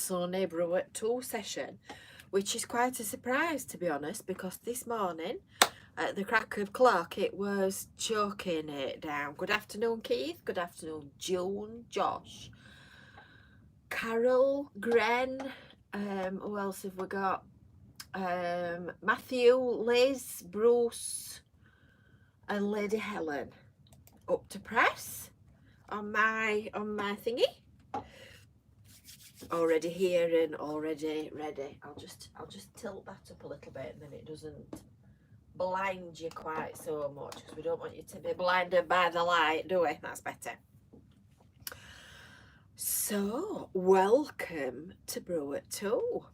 sunny Brew at 2 session, which is quite a surprise, to be honest, because this morning at the crack of clock it was choking it down. Good afternoon, Keith. Good afternoon, June, Josh, Carol, Gren. Who else have we got? Matthew, Liz, Bruce, and Lady Helen up to press on my thingy. Already here and already ready. I'll just tilt that up a little bit, and then it doesn't blind you quite so much, because we don't want you to be blinded by the light, do we? That's better. So welcome to Brew at 2.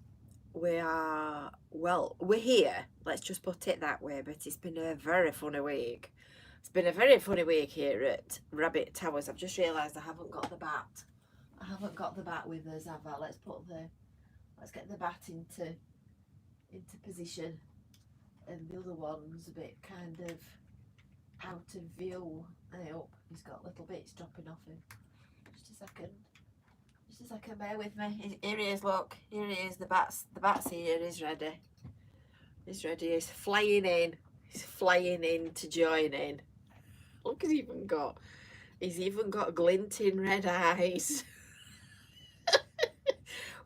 We're here, let's just put it that way, but it's been a very funny week. It's been a very funny week here at Rabbit Towers. I've just realised I haven't got the bat. I haven't got the bat with us, have I? Let's get the bat into position, and the other one's a bit kind of out of view. Up, he's got little bits dropping off him. Just a second, bear with me. Here he is, look, here he is, the bat's here, he's ready. He's flying in to join in. Look, he's even got glinting red eyes.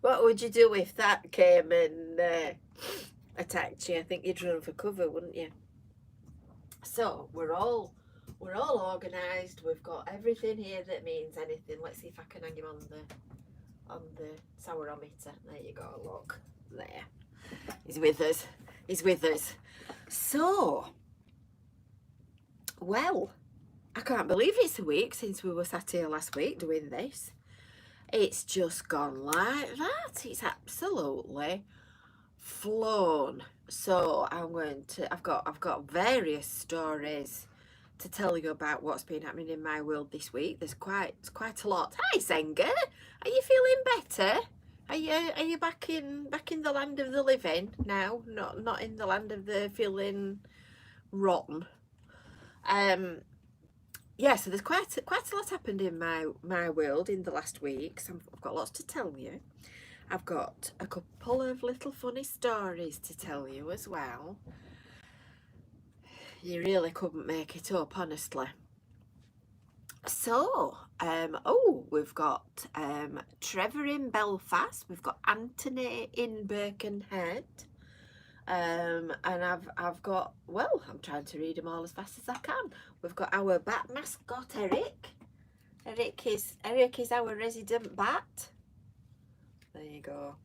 What would you do if that came and attacked you? I think you'd run for cover, wouldn't you? So we're all organised. We've got everything here that means anything. Let's see if I can hang him on the sourometer. There you go. Look there. He's with us. So, well, I can't believe it's a week since we were sat here last week doing this. It's just gone like that. It's absolutely flown. So I've got various stories to tell you about what's been happening in my world this week. There's quite a lot. Hi Senga, are you feeling better? Are you back in the land of the living now? Not in the land of the feeling rotten. Yeah, so there's quite a lot happened in my world in the last week. So I've got lots to tell you. I've got a couple of little funny stories to tell you as well. You really couldn't make it up, honestly. So, we've got Trevor in Belfast. We've got Anthony in Birkenhead. And I've got, well, I'm trying to read them all as fast as I can. We've got our bat mascot, Eric. Eric is our resident bat. There you go.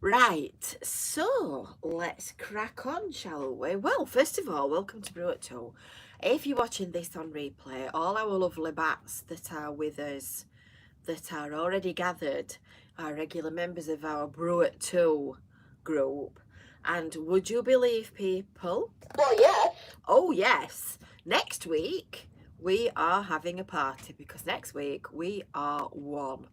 Right, so let's crack on, shall we? Well, first of all, welcome to Brew at 2. If you're watching this on replay, all our lovely bats that are with us, that are already gathered, are regular members of our Brew at 2 group. And would you believe, people? Oh yes, next week we are having a party, because next week we are one.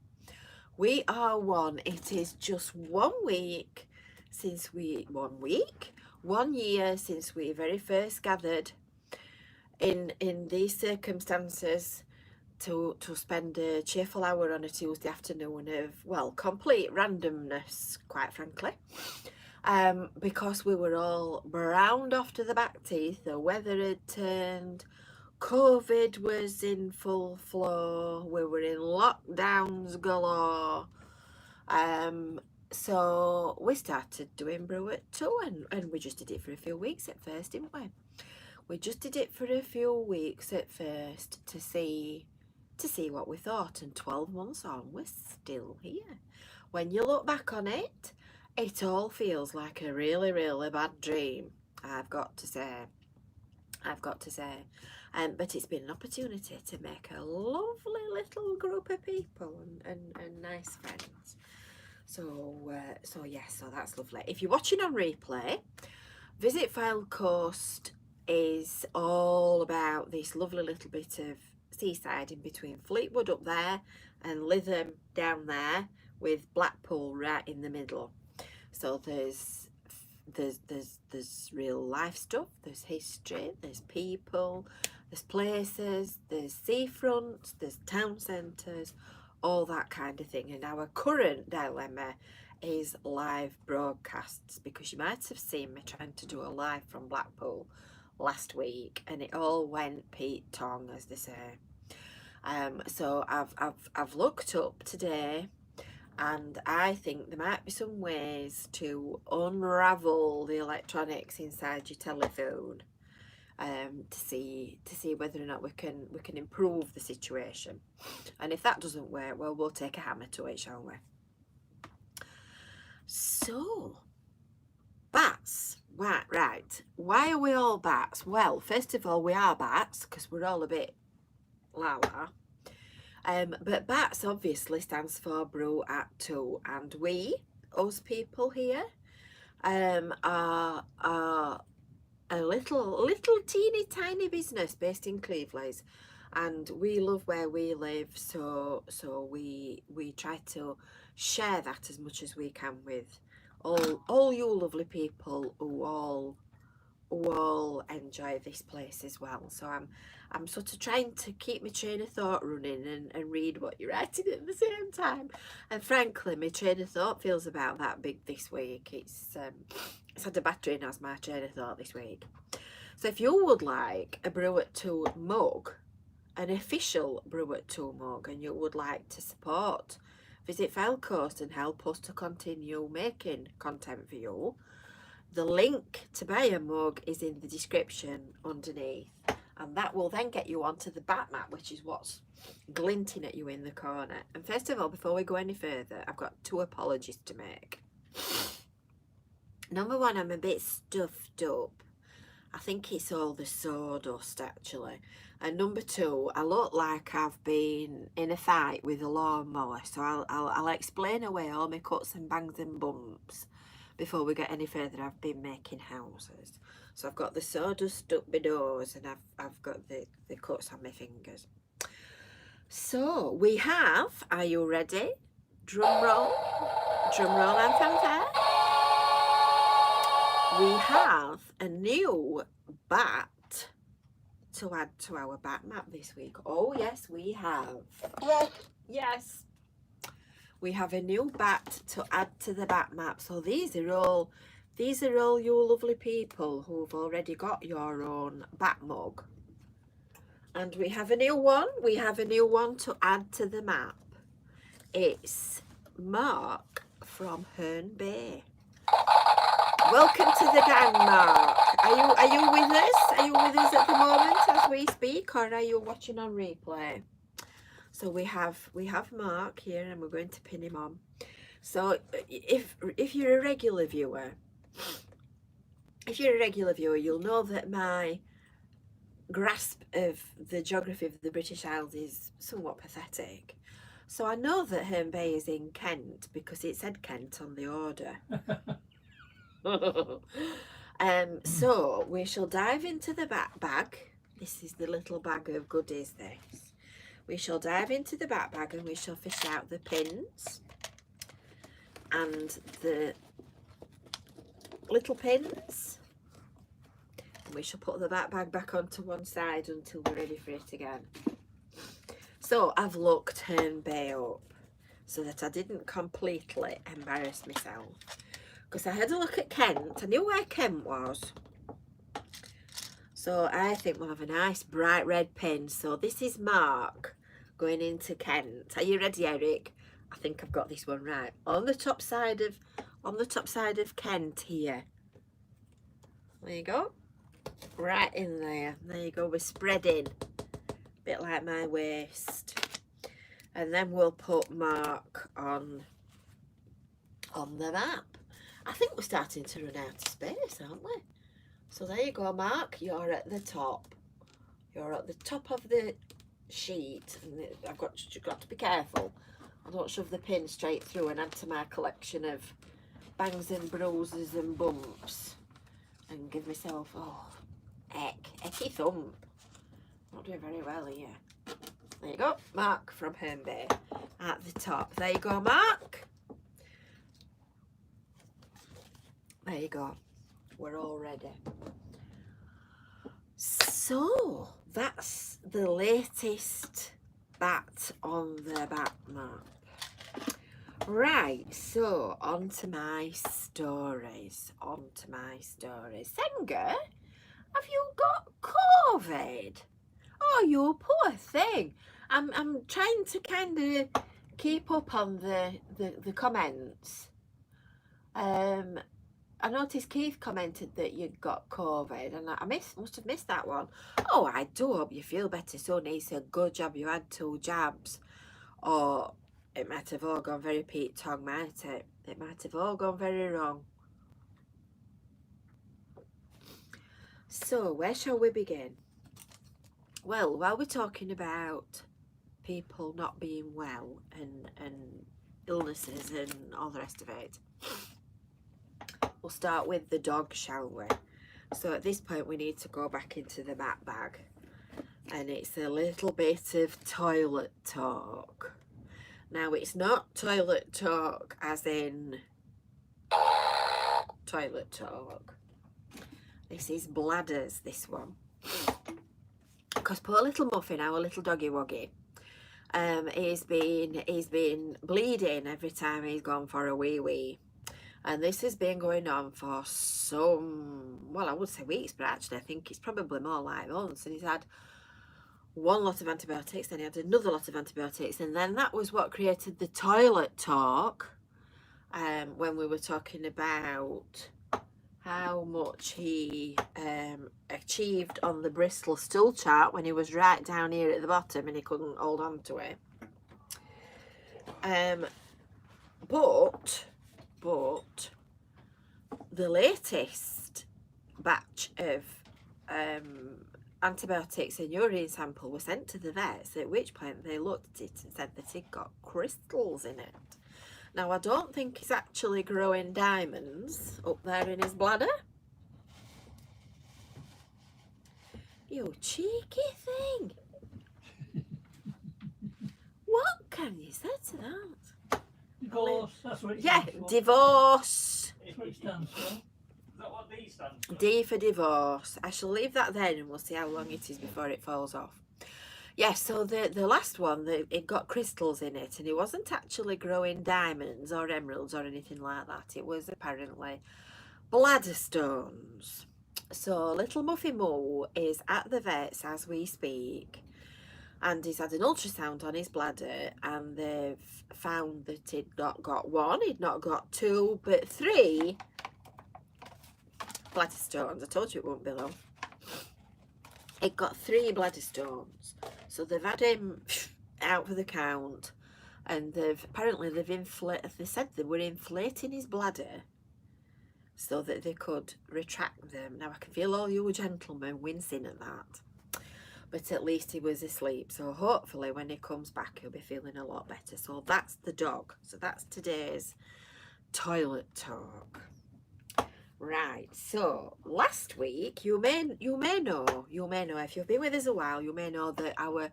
It is just 1 week since 1 year since we very first gathered in these circumstances to spend a cheerful hour on a Tuesday afternoon of, well, complete randomness, quite frankly. Because we were all browned off to the back teeth, the weather had turned, COVID was in full flow, we were in lockdowns galore. So we started doing Brew at 2, and we just did it for a few weeks at first, didn't we? We just did it for a few weeks at first to see what we thought, and 12 months on, we're still here. When you look back on it, it all feels like a really, really bad dream, I've got to say. But it's been an opportunity to make a lovely little group of people and nice friends. So that's lovely. If you're watching on replay, Visit Fylde Coast is all about this lovely little bit of seaside in between Fleetwood up there and Lytham down there, with Blackpool right in the middle. So there's real life stuff, there's history, there's people, there's places, there's seafronts, there's town centres, all that kind of thing. And our current dilemma is live broadcasts, because you might have seen me trying to do a live from Blackpool last week, and it all went Pete Tong, as they say. So I've looked up today, and I think there might be some ways to unravel the electronics inside your telephone, to see whether or not we can improve the situation. And if that doesn't work, well, we'll take a hammer to it, shall we? So, bats. Right. Why are we all bats? Well, first of all, we are bats because we're all a bit la-la. But BATS obviously stands for Brew at 2, and we, us people here, are a little teeny tiny business based in Cleveland, and we love where we live, so we try to share that as much as we can with all you lovely people who all enjoy this place as well. So I'm sort of trying to keep my train of thought running and read what you're writing at the same time. And frankly, my train of thought feels about that big this week. It's had a battering as my train of thought this week. So if you would like a Brew at 2 mug, an official Brew at 2 mug, and you would like to support Visit Fylde Coast and help us to continue making content for you, the link to buy a mug is in the description underneath, and that will then get you onto the bat map, which is what's glinting at you in the corner. And first of all, before we go any further, I've got 2 apologies to make. Number 1, I'm a bit stuffed up. I think it's all the sawdust actually. And number 2, I look like I've been in a fight with a lawnmower, so I'll explain away all my cuts and bangs and bumps before we get any further. I've been making houses, so I've got the sawdust up my nose, and I've got the cuts on my fingers. So we have, are you ready? Drum roll and fanfare. We have a new bat to add to our bat map this week. Oh yes, we have. Yes, we have a new bat to add to the bat map. So these are all you lovely people who've already got your own bat mug. And we have a new one. We have a new one to add to the map. It's Mark from Herne Bay. Welcome to the gang, Mark. Are you with us? Are you with us at the moment as we speak, or are you watching on replay? So we have Mark here, and we're going to pin him on. So if you're a regular viewer, you'll know that my grasp of the geography of the British Isles is somewhat pathetic. So I know that Herne Bay is in Kent because it said Kent on the order. So we shall dive into the back bag. This is the little bag of goodies, this. We shall dive into the back bag, and we shall fish out the pins and the little pins. And we shall put the back bag back onto one side until we're ready for it again. So I've looked Herne Bay up so that I didn't completely embarrass myself, because I had a look at Kent. I knew where Kent was. So I think we'll have a nice bright red pin. So this is Mark going into Kent. Are you ready, Eric? I think I've got this one right. On the top side of Kent here. There you go. Right in there. There you go. We're spreading. A bit like my waist. And then we'll put Mark on the map. I think we're starting to run out of space, aren't we? So there you go, Mark. You're at the top. You're at the top of the sheet. And I've got to be careful. I don't shove the pin straight through and add to my collection of bangs and bruises and bumps. And give myself, ecky thump. Not doing very well here. There you go, Mark from Herne Bay at the top. There you go, Mark. There you go. We're all ready. So that's the latest that on the back map. Right, so on to my stories. Senga, have you got COVID? Oh, you poor thing. I'm trying to kind of keep up on the comments. I noticed Keith commented that you'd got COVID, and I must have missed that one. Oh, I do hope you feel better soon. He said, good job, you had 2 jabs. Or it might have all gone very Pete Tong, might it? It might have all gone very wrong. So, where shall we begin? Well, while we're talking about people not being well and illnesses and all the rest of it, we'll start with the dog, shall we? So at this point we need to go back into the map bag, and it's a little bit of toilet talk. Now, it's not toilet talk as in toilet talk. This is bladders, this one. Because poor little Muffin, our little doggy woggy, he's been bleeding every time he's gone for a wee. And this has been going on for some, well, I would say weeks, but actually I think it's probably more like months. And he's had one lot of antibiotics, then he had another lot of antibiotics, and then that was what created the toilet talk, when we were talking about how much he achieved on the Bristol stool chart when he was right down here at the bottom and he couldn't hold on to it. But the latest batch of antibiotics and urine sample were sent to the vets, at which point they looked at it and said that it got crystals in it. Now, I don't think he's actually growing diamonds up there in his bladder. You cheeky thing. What can you say to that? Divorce, that's what it Yeah, stands for. divorce. That's what it stands for. Is that what D stands for? D for divorce. I shall leave that then and we'll see how long it is before it falls off. Yeah, so the last one, it got crystals in it, and it wasn't actually growing diamonds or emeralds or anything like that. It was apparently bladder stones. So little Muffy Moo is at the vet's as we speak, and he's had an ultrasound on his bladder, and they've found that he'd not got 1, he'd not got 2, but 3 bladder stones. I told you it won't be long. It got 3 bladder stones. So they've had him out for the count, and they said they were inflating his bladder so that they could retract them. Now, I can feel all you gentlemen wincing at that, but at least he was asleep. So hopefully when he comes back, he'll be feeling a lot better. So that's the dog. So that's today's toilet talk. Right, so last week you may know if you've been with us a while, you may know that our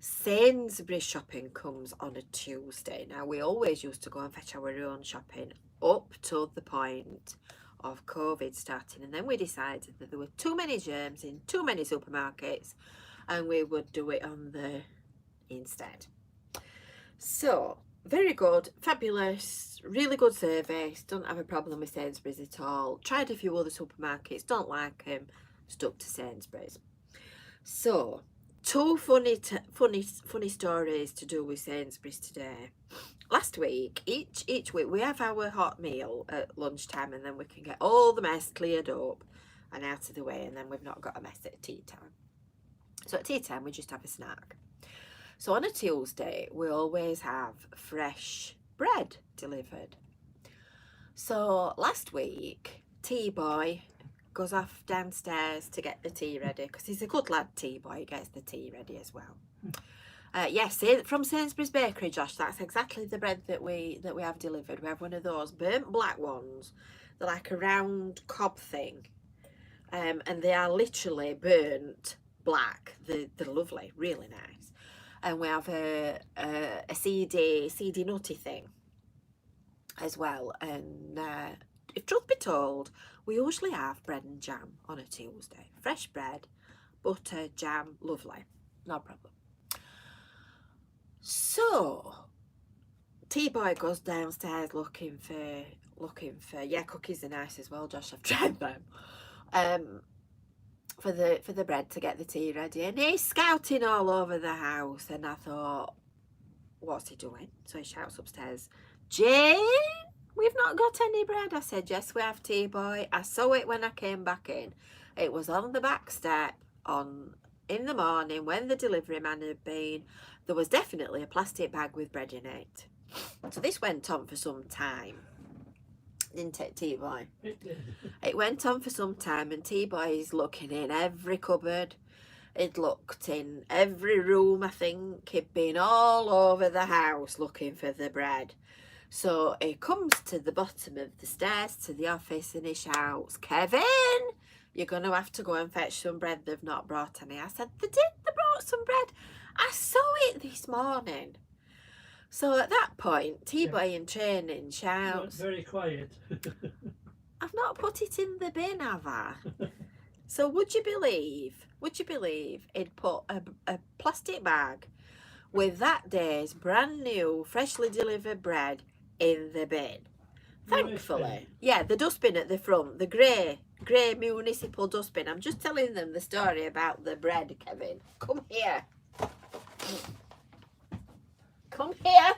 Sainsbury shopping comes on a Tuesday. Now, we always used to go and fetch our own shopping up to the point of COVID starting, and then we decided that there were too many germs in too many supermarkets and we would do it on the instead. So very good, fabulous, really good service, don't have a problem with Sainsbury's at all. Tried a few other supermarkets, don't like them, stuck to Sainsbury's. So 2 funny stories to do with Sainsbury's today. Last week, each week we have our hot meal at lunchtime, and then we can get all the mess cleared up and out of the way, and then we've not got a mess at tea time. So at tea time we just have a snack. So on a Tuesday, we always have fresh bread delivered. So last week, Tea Boy goes off downstairs to get the tea ready, because he's a good lad, Tea Boy. He gets the tea ready as well. Yes, from Sainsbury's Bakery, Josh, that's exactly the bread that we have delivered. We have one of those burnt black ones. They're like a round cob thing, and they are literally burnt black. They're lovely, really nice. And we have a seedy nutty thing as well. And if truth be told, we usually have bread and jam on a Tuesday. Fresh bread, butter, jam, lovely, no problem. So T-Boy goes downstairs looking for yeah, cookies are nice as well, Josh, I've tried them. For the bread to get the tea ready, and he's scouting all over the house, and I thought, what's he doing? So he shouts upstairs, Jane, we've not got any bread. I said, yes, we have, T-Boy. I saw it when I came back in. It was on the back step in the morning when the delivery man had been. There was definitely a plastic bag with bread in it. So this went on for some time, didn't it, T-Boy? It did. It went on for some time, and T-Boy is looking in every cupboard. He'd looked in every room, I think. He'd been all over the house looking for the bread. So he comes to the bottom of the stairs to the office and he shouts, Kevin, you're going to have to go and fetch some bread. They've not brought any. I said, they brought some bread. I saw it this morning. So at that point, T-Boy in training shouts, Very quiet. I've not put it in the bin, have I? So would you believe he'd put a plastic bag with that day's brand new, freshly delivered bread in the bin? Thankfully, yeah, the dustbin at the front, the grey municipal dustbin. I'm just telling them the story about the bread, Kevin. Come here. Come here.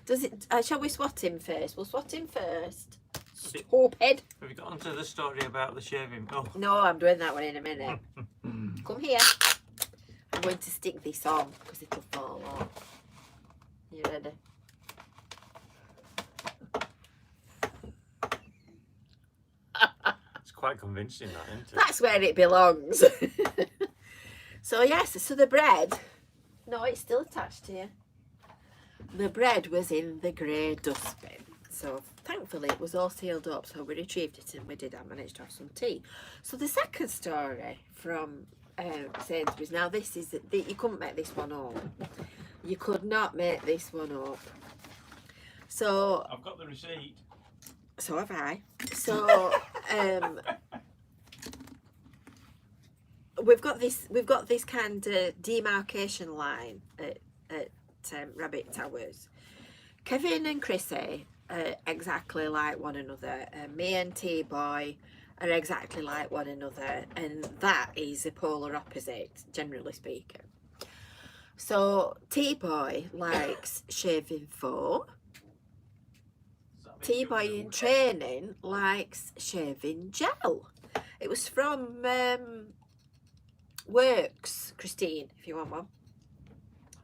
Does it? Shall we swat him first? We'll swat him first. Stupid. Have you got onto the story about the shaving? Oh. No, I'm doing that one in a minute. Come here. I'm going to stick this on because it'll fall off. You ready? It's quite convincing, that, isn't it? That's where it belongs. So yes, so the bread. No, it's still attached here. The bread was in the grey dustbin. So thankfully it was all sealed up, so we retrieved it and we did manage to have some tea. So the second story from Sainsbury's. Now this is, you couldn't make this one up. You could not make this one up. So I've got the receipt. so have I. So we've got this kind of demarcation line at Rabbit Towers. Kevin and Chrissy are exactly like one another, and me and T-Boy are exactly like one another, and that is a polar opposite, generally speaking. So T-Boy likes shaving foam. T-Boy in training likes shaving gel. It was from Works, Christine, if you want one.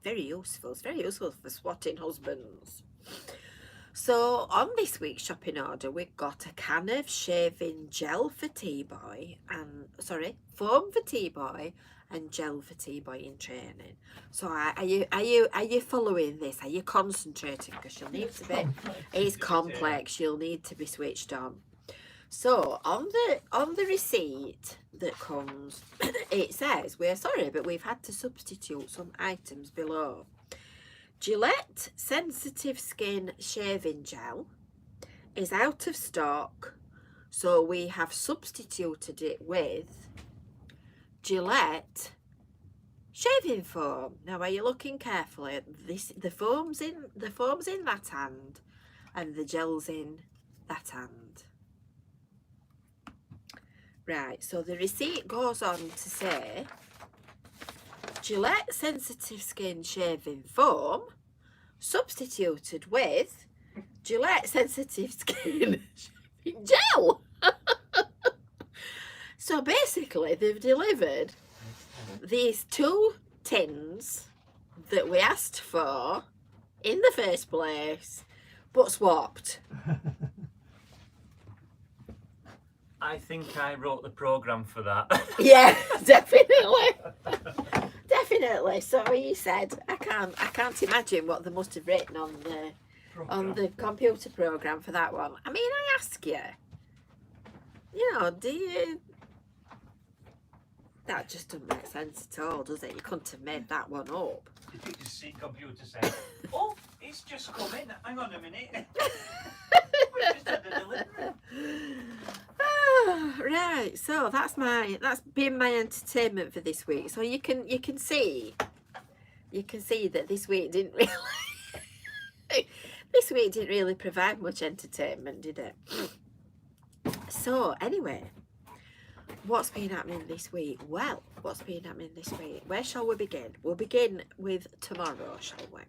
Very useful. It's very useful for swatting husbands. So on this week's shopping order, we got a can of shaving gel for T-Boy, and foam for T-Boy and gel for T-Boy in training. So are you following this? Are you concentrating? Because you'll need to be. It's complex. You'll need to be switched on. So on the receipt that comes, it says, we're sorry, but we've had to substitute some items below. Gillette Sensitive Skin Shaving Gel is out of stock, so we have substituted it with Gillette Shaving Foam. Now, are you looking carefully? The foam's in that hand, and the gel's in that hand. Right, so the receipt goes on to say Gillette Sensitive Skin Shaving Foam substituted with Gillette Sensitive Skin Shaving Gel. So basically they've delivered these two tins that we asked for in the first place, but swapped. I think I wrote the programme for that. Yeah, definitely. Definitely. So he said, I can't imagine what they must have written on the computer program for that one. I mean, I ask you, do you? That just doesn't make sense at all, does it? You couldn't have made that one up. Did you just see computer say, "Oh, it's just come in. Hang on a minute." We just had the delivery. Right, so that's been my entertainment for this week. So you can see you can see that this week didn't really this week didn't really provide much entertainment, did it? So anyway, what's been happening this week? Well, what's been happening this week? Where shall we begin? We'll begin with tomorrow, shall we?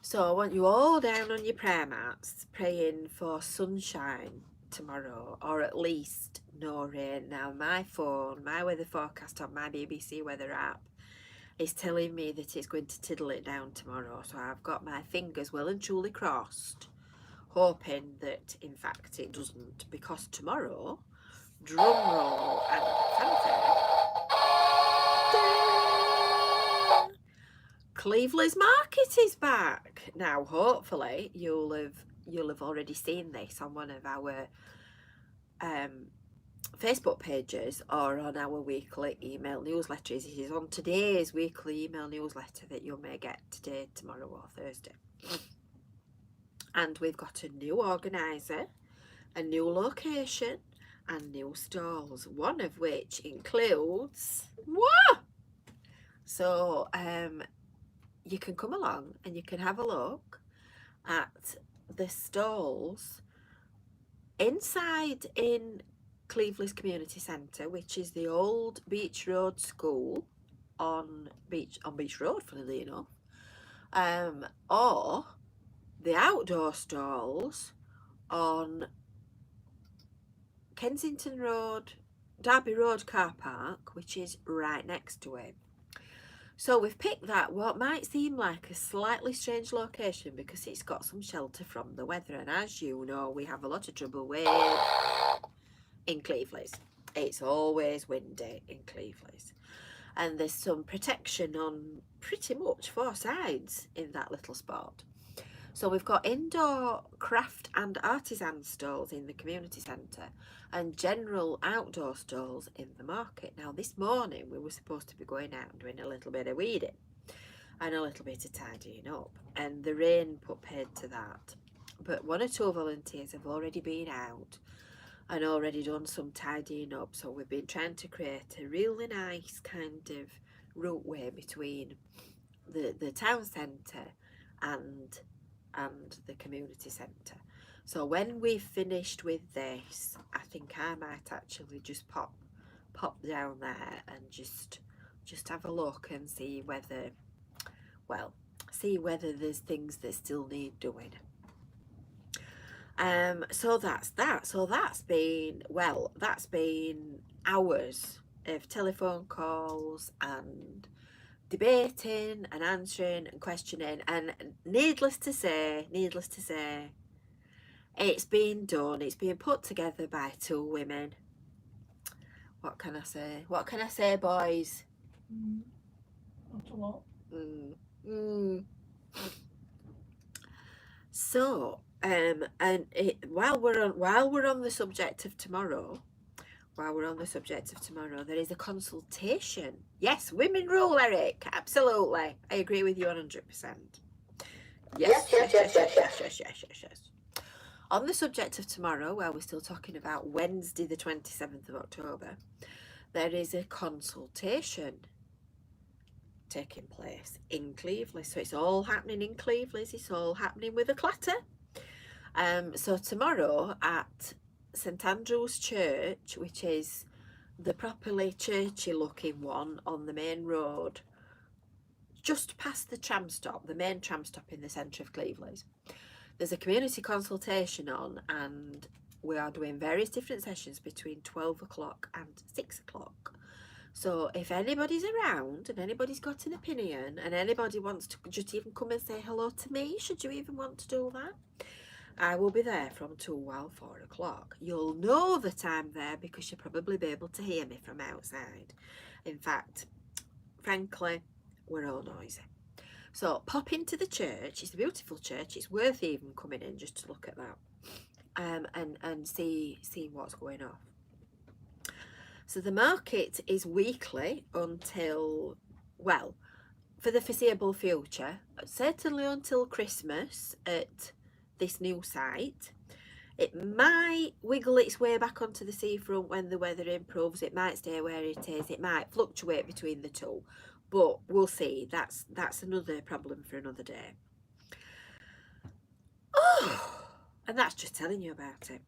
So I want you all down on your prayer mats praying for sunshine tomorrow, or at least no rain. Now my phone, my weather forecast on my BBC weather app is telling me that it's going to tiddle it down tomorrow, so I've got my fingers well and truly crossed, hoping that in fact it doesn't, because tomorrow, drum roll and fanfare, Cleveland's Market is back. Now hopefully you'll have already seen this on one of our Facebook pages or on our weekly email newsletter. It is on today's weekly email newsletter that you may get today, tomorrow or Thursday. And we've got a new organiser, a new location and new stalls, one of which includes what? So you can come along and you can have a look at the stalls inside in Cleveland's Community Centre, which is the old Beach Road School on Beach Road, funnily enough, or the outdoor stalls on Kensington Road, Derby Road car park, which is right next to it. So we've picked that, what might seem like a slightly strange location because it's got some shelter from the weather, and as you know, we have a lot of trouble with in Cleveland. It's always windy in Cleveland, and there's some protection on pretty much 4 sides in that little spot. So we've got indoor craft and artisan stalls in the community centre and general outdoor stalls in the market. Now this morning we were supposed to be going out and doing a little bit of weeding and a little bit of tidying up, and the rain put paid to that. But 1 or 2 volunteers have already been out and already done some tidying up, so we've been trying to create a really nice kind of routeway between the town centre and the community centre. So when we've finished with this, I think I might actually just pop down there and just have a look and see whether there's things that still need doing. So that's that. So that's been hours of telephone calls and debating and answering and questioning, and needless to say, it's been done. It's been put together by 2 women. What can I say? What can I say, boys? Not a lot. So while we're on the subject of tomorrow, there is a consultation. Yes, women rule, Eric. Absolutely. I agree with you 100%. Yes. On the subject of tomorrow, while we're still talking about Wednesday the 27th of October, there is a consultation taking place in Cleveland. So it's all happening in Cleveland. It's all happening with a clatter. So tomorrow at St Andrew's Church, which is the properly churchy looking one on the main road, just past the tram stop, the main tram stop in the centre of Cleveland, there's a community consultation on, and we are doing various different sessions between 12 o'clock and 6 o'clock. So if anybody's around and anybody's got an opinion and anybody wants to just even come and say hello to me, should you even want to do that, I will be there from 2 while 4 o'clock. You'll know that I'm there because you'll probably be able to hear me from outside. In fact, frankly, we're all noisy. So pop into the church. It's a beautiful church. It's worth even coming in just to look at that and see what's going on. So the market is weekly until, well, for the foreseeable future, certainly until Christmas at this new site. It might wiggle its way back onto the seafront when the weather improves. It might stay where it is. It might fluctuate between the two. but we'll see. That's another problem for another day. Oh, and that's just telling you about it.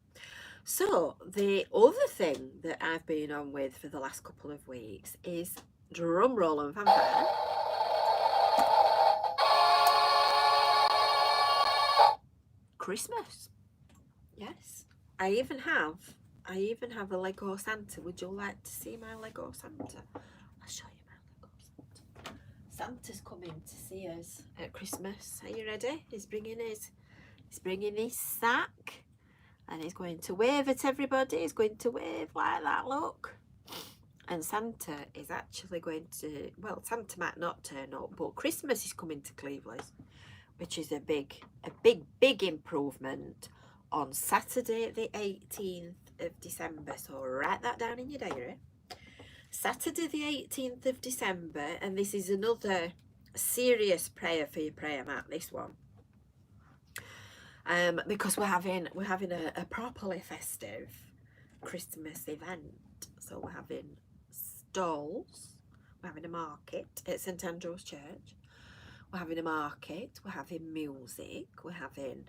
So the other thing that I've been on with for the last couple of weeks is, drum roll and fanfare, Christmas. Yes, I even have a Lego Santa. Would you like to see my Lego Santa? I'll show you my Lego Santa. Santa's coming to see us at Christmas. Are you ready? He's bringing his sack, and he's going to wave at everybody. He's going to wave like that, look. And Santa is actually going to, well, Santa might not turn up, but Christmas is coming to Cleveland, which is a big improvement, on Saturday the 18th of December. So write that down in your diary. Saturday the 18th of December, and this is another serious prayer for your prayer mat, this one. Because we're having a properly festive Christmas event. So we're having stalls, we're having a market at St Andrew's Church, we're having a market, we're having music, we're having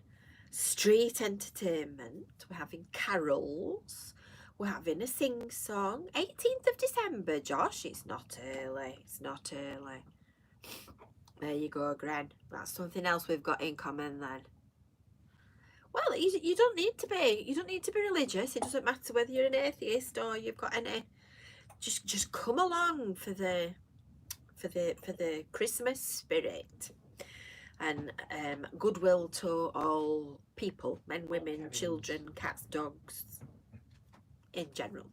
street entertainment, we're having carols, we're having a sing-song. 18th of December, Josh, it's not early, There you go, Gren, that's something else we've got in common then. Well, you don't need to be religious. It doesn't matter whether you're an atheist or you've got any. Just come along for the Christmas spirit, and goodwill to all people, men, women, children, cats, dogs, in general.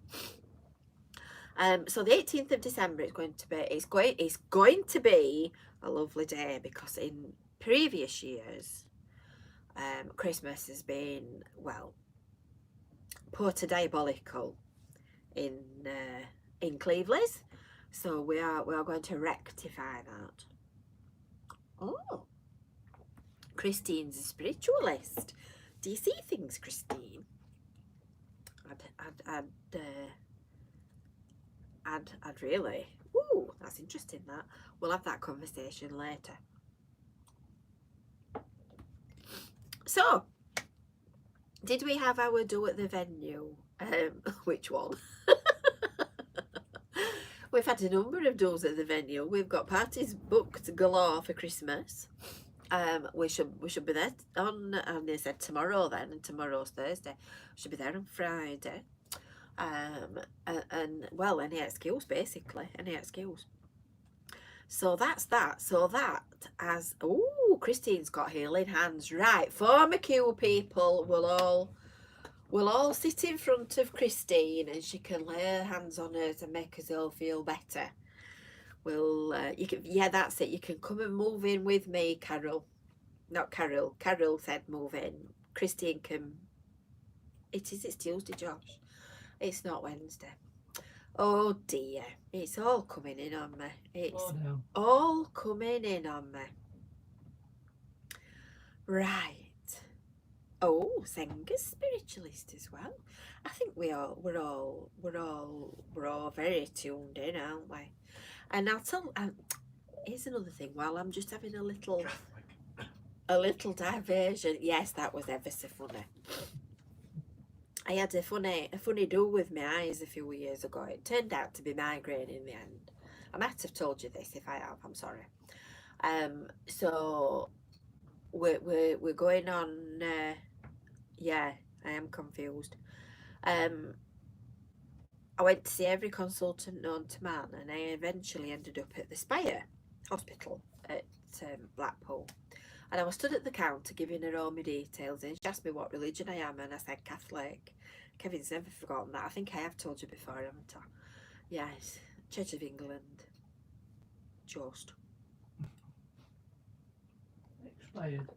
So the 18th of December is going to be a lovely day, because in previous years, Christmas has been, well, porta diabolical in Cleveland, so we are going to rectify that. Oh, Christine's a spiritualist. Do you see things, Christine? I'd really. Ooh, that's interesting. That we'll have that conversation later. So, did we have our do at the venue? Which one? We've had a number of do's at the venue. We've got parties booked galore for Christmas. We should be there on, they said tomorrow then, and tomorrow's Thursday. We should be there on Friday. And well, any excuse, basically, any excuse. So that's that. So that as, oh, Christine's got healing hands. Right, form a queue, people. We'll all sit in front of Christine, and she can lay her hands on her to make us all feel better. You can, yeah, that's it. You can come and move in with me, Carol. Not Carol. Carol said move in. Christine can. It's Tuesday, Josh. It's not Wednesday. Oh dear, it's all coming in on me. It's all coming in on me. Right. Oh, Senga's spiritualist as well. I think we're all very tuned in, aren't we? And I'll tell. Here's another thing. While I'm just having a little diversion. Yes, that was ever so funny. I had a funny do with my eyes a few years ago. It turned out to be migraine in the end. I might have told you this. If I have, I'm sorry. So we're going on. Yeah, I am confused. I went to see every consultant known to man, and I eventually ended up at the Spire Hospital at Blackpool. And I was stood at the counter giving her all my details, and she asked me what religion I am, and I said Catholic. Kevin's never forgotten that. I think I have told you before, haven't I? Yes, Church of England. Just. Expired.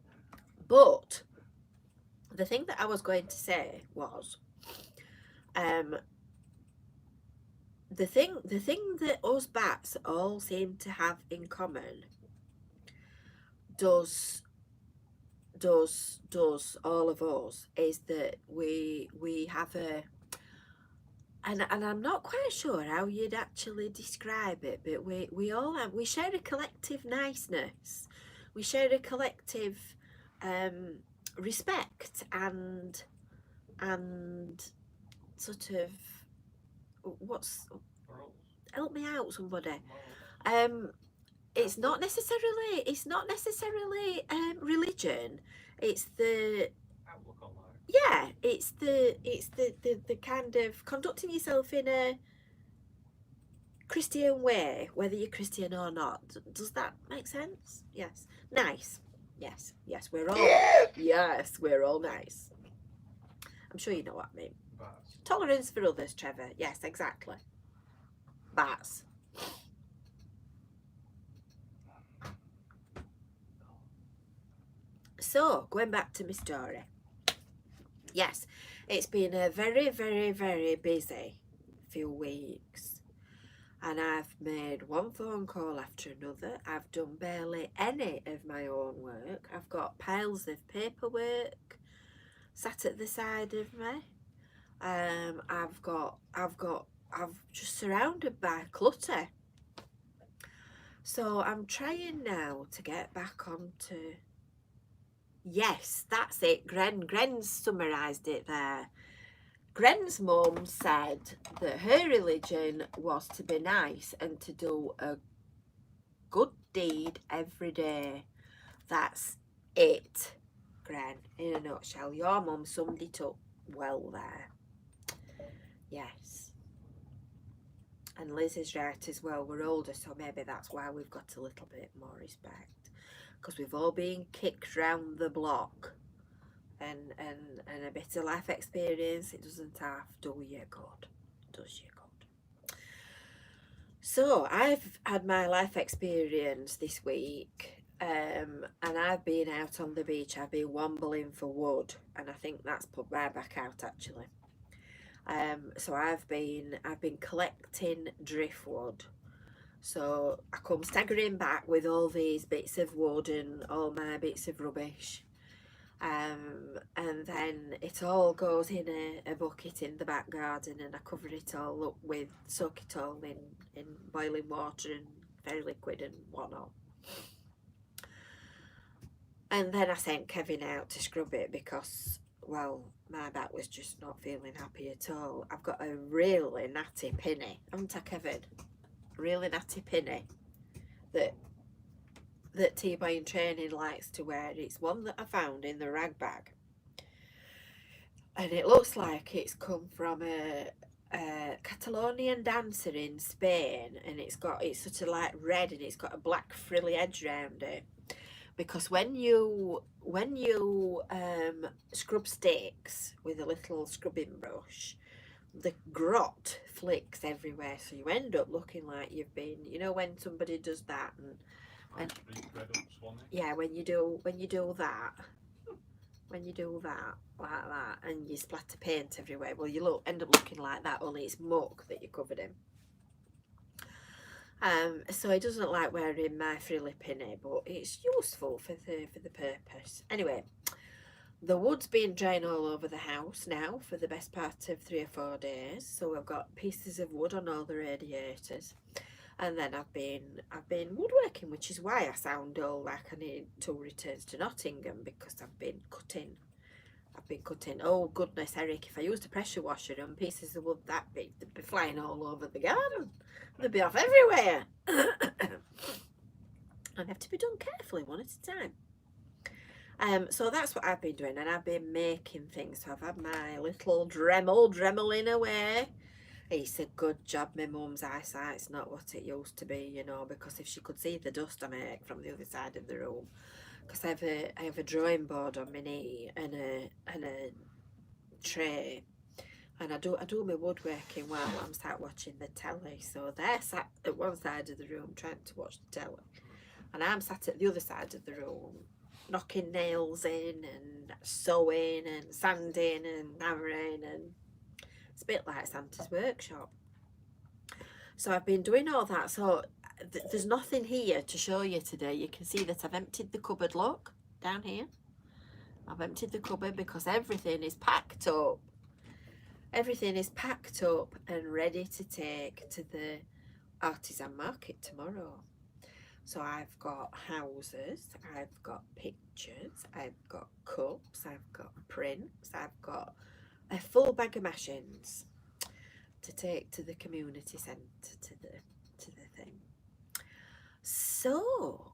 But the thing that I was going to say was, the thing that us bats all seem to have in common, does all of us, is that we have and I'm not quite sure how you'd actually describe it, but we all have, we share a collective niceness, we share a collective respect and sort of what's Morals. help me out somebody. Morals. It's not necessarily religion. It's the Outlook on life. yeah, it's the kind of conducting yourself in a Christian way, whether you're Christian or not. Does that make sense? Yes. Nice. Yes. Yes, we're all yes, we're all nice. I'm sure you know what I mean. Bats. Tolerance for others, Trevor. Yes, exactly. Bats. So, going back to my story. Yes, it's been a very, very, very busy few weeks. And I've made one phone call after another. I've done barely any of my own work. I've got piles of paperwork sat at the side of me. I'm just surrounded by clutter. So I'm trying now to get back onto. Yes, that's it. Gren's summarised it there. Gren's mum said that her religion was to be nice and to do a good deed every day. That's it, Gren, in a nutshell. Your mum summed it up well there. Yes. And Liz is right as well. We're older, so maybe that's why we've got a little bit more respect. Because we've all been kicked round the block. And a bit of life experience, it doesn't have do you good. Does you good. So I've had my life experience this week, and I've been out on the beach. I've been wombling for wood, and I think that's put my back out actually. So I've been collecting driftwood. So I come staggering back with all these bits of wood and all my bits of rubbish. And then it all goes in a bucket in the back garden, and I cover it all up with, soak it all in boiling water and very liquid and whatnot. And then I sent Kevin out to scrub it because, well, my back was just not feeling happy at all. I've got a really natty pinny, haven't I, Kevin? Really natty pinny that T-Boy in training likes to wear. It's one that I found in the rag bag, and it looks like it's come from a Catalonian dancer in Spain, and it's sort of like red and it's got a black frilly edge around it. Because when you scrub sticks with a little scrubbing brush, the grot flicks everywhere, so you end up looking like you've been, you know, when somebody does that and yeah, when you do that like that, and you splatter paint everywhere, well, you end up looking like that, only it's muck that you're covered in. So it doesn't like wearing my frilly pinny, but it's useful for the purpose. Anyway, the wood's been drying all over the house now for the best part of 3 or 4 days. So I've got pieces of wood on all the radiators. And then I've been woodworking, which is why I sound all like I need 2 returns to Nottingham, because I've been cutting. Oh goodness, Eric, if I used a pressure washer and pieces of wood that big, they'd be flying all over the garden. They'd be off everywhere. And have to be done carefully, one at a time. So that's what I've been doing, and I've been making things. So I've had my little dremeling away. It's a good job my mum's eyesight's not what it used to be, you know, because if she could see the dust I make from the other side of the room, because I have a drawing board on my knee and a tray, and I do my woodworking while I'm sat watching the telly. So they're sat at one side of the room trying to watch the telly, and I'm sat at the other side of the room knocking nails in and sewing and sanding and hammering, and it's a bit like Santa's workshop. So I've been doing all that. So there's nothing here to show you today. You can see that I've emptied the cupboard, look, down here. I've emptied the cupboard because everything is packed up. Everything is packed up and ready to take to the artisan market tomorrow. So I've got houses, I've got pictures, I've got cups, I've got prints, I've got a full bag of mashings to take to the community centre, to the thing. So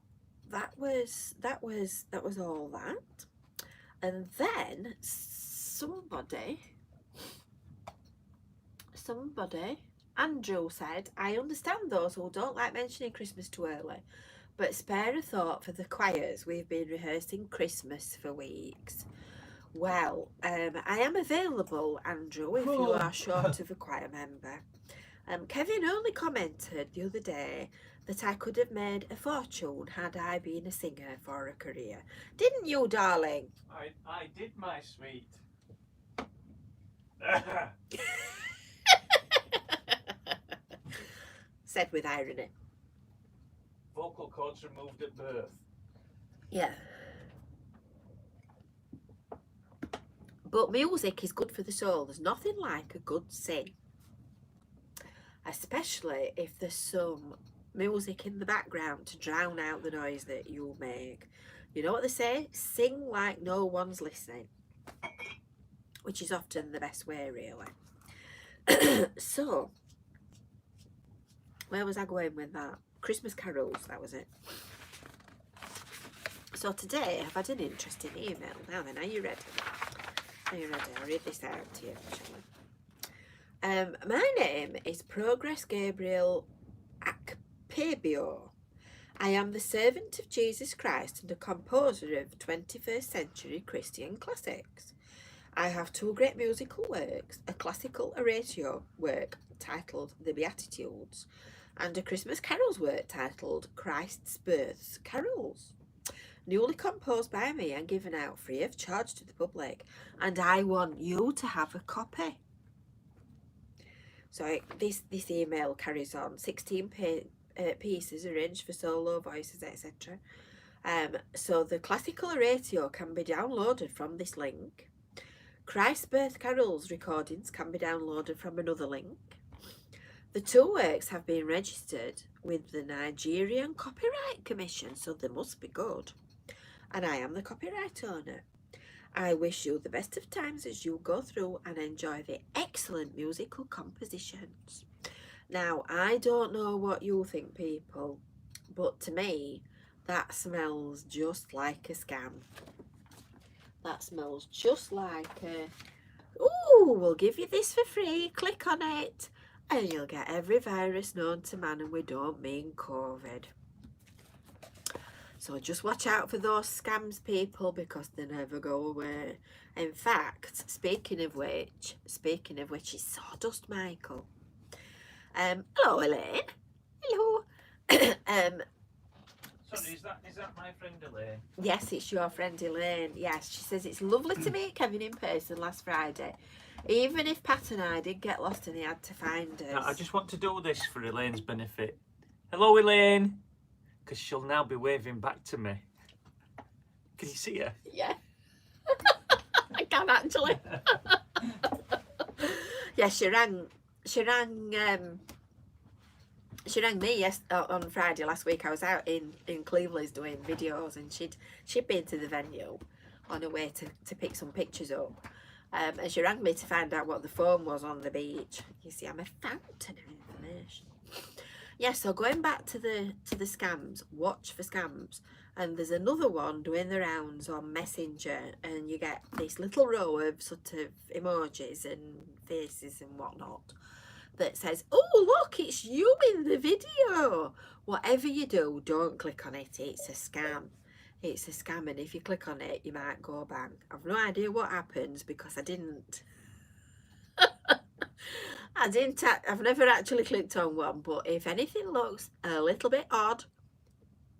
that was all that. And then somebody, Andrew said, I understand those who don't like mentioning Christmas too early, but spare a thought for the choirs. We've been rehearsing Christmas for weeks. Well, I am available, Andrew, if you are short of a choir member. Kevin only commented the other day that I could have made a fortune had I been a singer for a career. Didn't you, darling? I did, my sweet. Said with irony. Vocal cords removed at birth. Yeah. But music is good for the soul. There's nothing like a good sing. Especially if there's some music in the background to drown out the noise that you make. You know what they say? Sing like no one's listening. Which is often the best way, really. So, where was I going with that? Christmas carols, that was it. So today I've had an interesting email. Now then, are you ready? Are you ready? I'll read this out to you, actually. My name is Progress Gabriel Akpebio. I am the servant of Jesus Christ and a composer of 21st century Christian classics. I have two great musical works, a classical oratio work titled The Beatitudes and a Christmas carols work titled Christ's Birth's Carols, newly composed by me and given out free of charge to the public, and I want you to have a copy. So this email carries on. 16 pieces arranged for solo voices, etc. So the classical oratio can be downloaded from this link. Christ's Birth Carols recordings can be downloaded from another link. The two works have been registered with the Nigerian Copyright Commission, so they must be good. And I am the copyright owner. I wish you the best of times as you go through and enjoy the excellent musical compositions. Now, I don't know what you think, people, but to me, that smells just like a scam. That smells just like a, ooh, we'll give you this for free, click on it, and you'll get every virus known to man, and we don't mean COVID. So just watch out for those scams, people, because they never go away. In fact, speaking of which is Sawdust Michael. Hello, Elaine. Hello. Sorry, is that my friend Elaine? Yes, it's your friend Elaine. Yes, she says it's lovely to meet Kevin in person last Friday. Even if Pat and I did get lost and he had to find us. Now, I just want to do this for Elaine's benefit. Hello, Elaine. Because she'll now be waving back to me. Can you see her? Yeah. I can actually. Yeah, she rang me on Friday last week. I was out in Cleveland doing videos, and she'd been to the venue on her way to pick some pictures up. And she rang me to find out what the phone was on the beach. You see, I'm a fountain of information. Yeah, so going back to the scams, watch for scams. And there's another one doing the rounds on Messenger, and you get this little row of sort of emojis and faces and whatnot that says, oh, look, it's you in the video. Whatever you do, don't click on it. It's a scam. It's a scam, and if you click on it, you might go bang. I've no idea what happens because I didn't. I've never actually clicked on one, but if anything looks a little bit odd,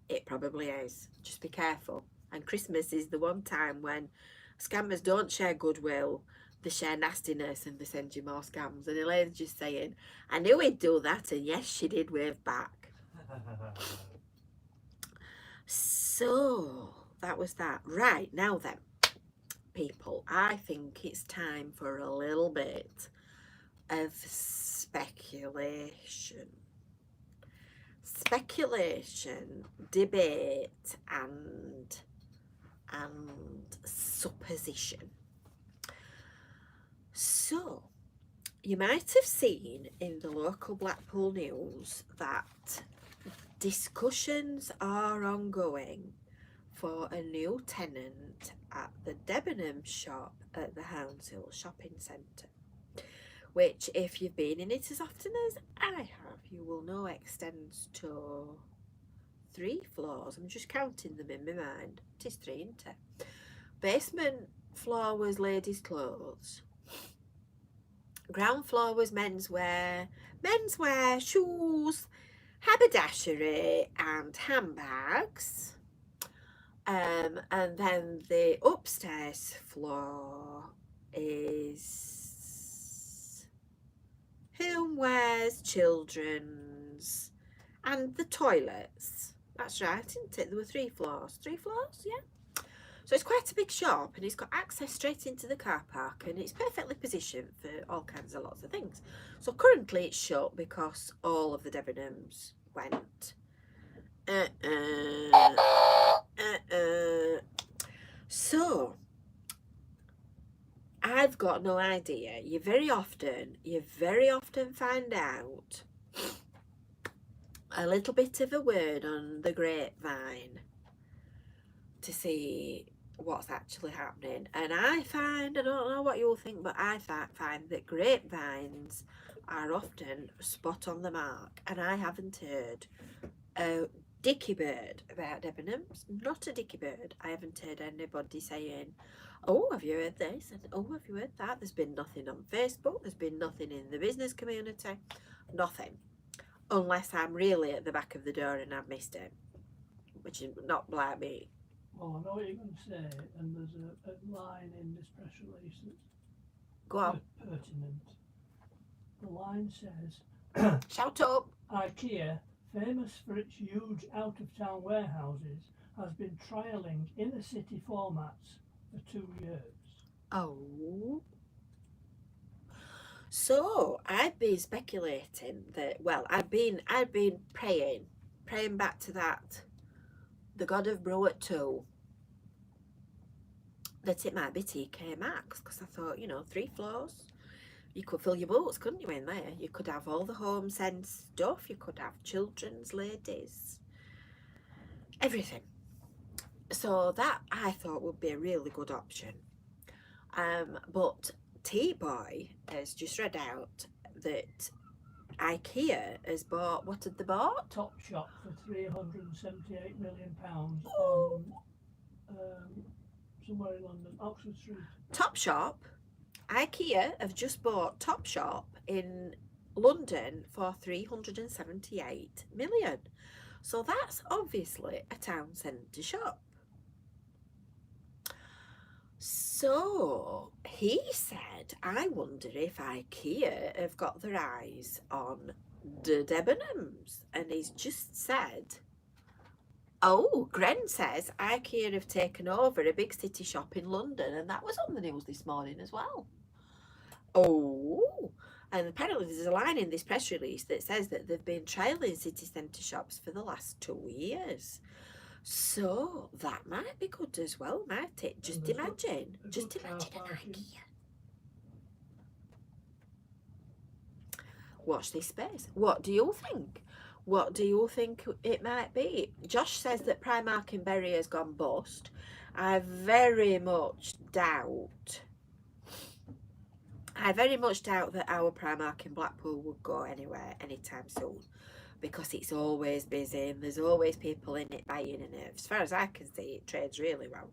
it probably is. Just be careful. And Christmas is the one time when scammers don't share goodwill, they share nastiness, and they send you more scams. And Elaine's just saying, I knew he'd do that, and yes, she did wave back. So that was that. Right, now then, people, I think it's time for a little bit of speculation. Speculation, debate, and supposition. So, you might have seen in the local Blackpool news that discussions are ongoing for a new tenant at the Debenham shop at the Hounshill Shopping Centre, which, if you've been in it as often as I have, you will know extends to 3 floors. I'm just counting them in my mind. It is 3, isn't it? Basement floor was ladies' clothes. Ground floor was menswear, shoes, haberdashery and handbags. And then the upstairs floor is homewares, children's, and the toilets. That's right, isn't it? There were 3 floors. 3 floors, yeah. So it's quite a big shop, and it's got access straight into the car park, and it's perfectly positioned for all kinds of lots of things. So currently it's shut because all of the Debenhams went. So I've got no idea. You very often find out a little bit of a word on the grapevine to see what's actually happening, and I don't know what you'll think, but I find that grapevines are often spot on the mark, and I haven't heard a dicky bird about Debenhams, not a dicky bird. I haven't heard anybody saying, oh, have you heard this, and oh, have you heard that. There's been nothing on Facebook, there's been nothing in the business community, nothing, unless I'm really at the back of the door and I've missed it, which is not like me. Well, I know what you're going to say, and there's a line in this press release that's Go on, pertinent. The line says, shout up. IKEA, famous for its huge out-of-town warehouses, has been trialling inner-city formats for 2 years. Oh. So I've been speculating that, well, I've been praying back to that, the God of Brew at 2, that it might be TK Maxx, because I thought, 3 floors, you could fill your boots, couldn't you, in there? You could have all the home sense stuff, you could have children's, ladies, everything. So that I thought would be a really good option. But T-Boy has just read out that IKEA has bought, what had they bought? Topshop for £378 million on somewhere in London, Oxford Street. Topshop. IKEA have just bought Topshop in London for 378 million. So that's obviously a town centre shop. So he said, I wonder if IKEA have got their eyes on the Debenhams. And he's just said, oh, Gren says IKEA have taken over a big city shop in London, and that was on the news this morning as well. Oh, and apparently there's a line in this press release that says that they've been trialling city centre shops for the last 2 years. So that might be good as well, might it? Just imagine an IKEA. Watch this space. What do you think? What do you think it might be? Josh says that Primark in Bury has gone bust. I very much doubt that our Primark in Blackpool would go anywhere anytime soon, because it's always busy and there's always people in it buying, and as far as I can see, it trades really well.